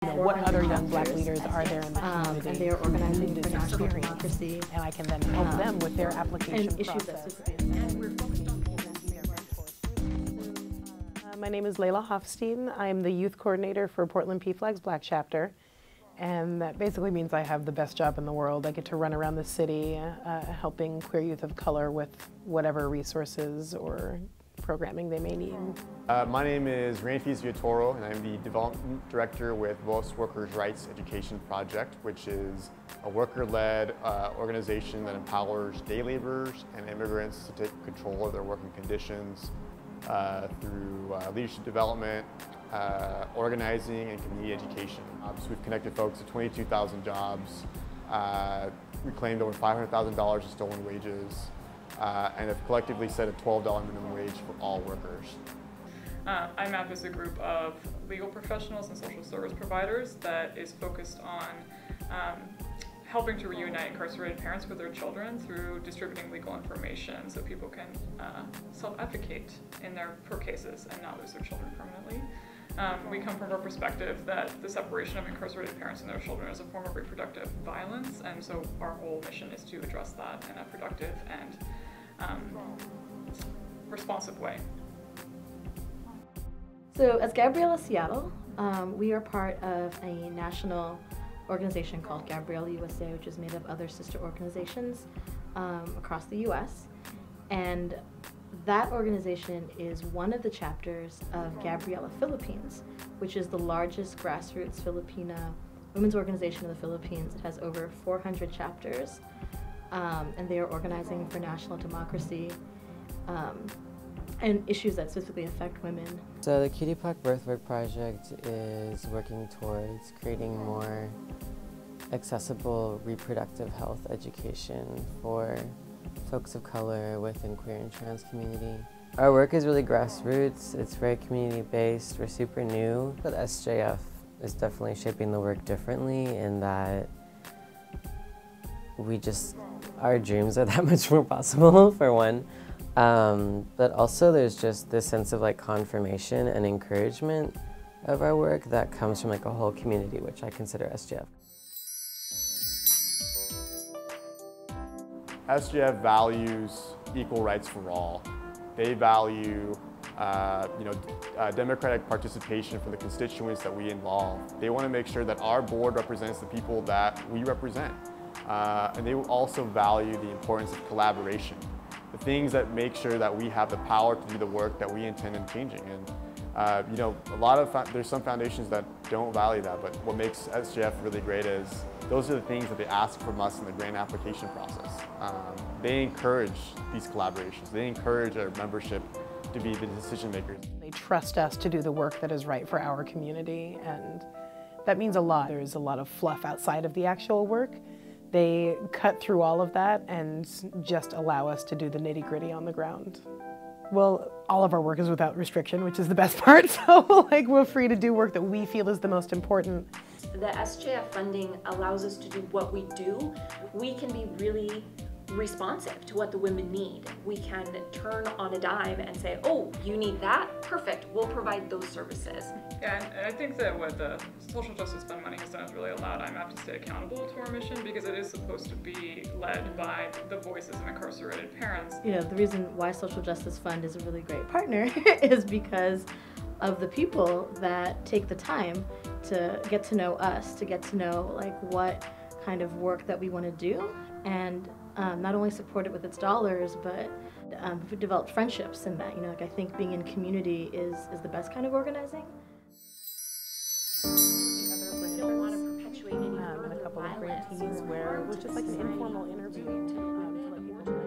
What other young Black leaders are there in the community and they are organizing for national experience, democracy, and I can then help them with their application and issues process. that we're focused on My name is Layla Hofstein. I'm the youth coordinator for Portland PFLAG's Black Chapter, and that basically means I have the best job in the world. I get to run around the city helping queer youth of color with whatever resources or programming they may need. My name is Ranfis Viatoro, and I'm the Development Director with Los Workers' Rights Education Project, which is a worker-led organization that empowers day laborers and immigrants to take control of their working conditions through leadership development, organizing, and community education. So we've connected folks to 22,000 jobs, reclaimed over $500,000 in stolen wages, and have collectively set a $12 minimum wage for all workers. IMAP is a group of legal professionals and social service providers that is focused on helping to reunite incarcerated parents with their children through distributing legal information so people can self-advocate in their court cases and not lose their children permanently. We come from a perspective that the separation of incarcerated parents and their children is a form of reproductive violence, and so our whole mission is to address that in a productive and responsive way. So as Gabriella Seattle, we are part of a national organization called Gabrielle USA, which is made of other sister organizations across the US. And that organization is one of the chapters of Gabriela Philippines, which is the largest grassroots Filipina women's organization in the Philippines. It has over 400 chapters, and they are organizing for national democracy and issues that specifically affect women. So the Cutie Puck Birthwork Project is working towards creating more accessible reproductive health education for folks of color within queer and trans community. Our work is really grassroots, it's very community-based, we're super new. But SJF is definitely shaping the work differently in that our dreams are that much more possible, for one. But also there's just this sense of like confirmation and encouragement of our work that comes from like a whole community, which I consider SJF. SJF values equal rights for all. They value democratic participation for the constituents that we involve. They want to make sure that our board represents the people that we represent. And they also value the importance of collaboration. The things that make sure that we have the power to do the work that we intend on changing. And there's some foundations that don't value that, but what makes SJF really great is those are the things that they ask from us in the grant application process. They encourage these collaborations. They encourage our membership to be the decision makers. They trust us to do the work that is right for our community, and that means a lot. There's a lot of fluff outside of the actual work. They cut through all of that and just allow us to do the nitty-gritty on the ground. Well, all of our work is without restriction, which is the best part, so we're free to do work that we feel is the most important. The SJF funding allows us to do what we do. We can be really responsive to what the women need. We can turn on a dime and say, oh, you need that? Perfect, we'll provide those services. Yeah, and I think that what the Social Justice Fund money has done is really allowed IMAP to stay accountable to our mission, because it is supposed to be led by the voices of incarcerated parents. You know, the reason why Social Justice Fund is a really great partner is because of the people that take the time to get to know us, to get to know like what kind of work that we want to do, and not only support it with its dollars, but we've developed friendships in that. You know, like I think being in community is the best kind of organizing. We don't want to perpetuate any And a couple of grantees where it was just like an informal interview to let people know.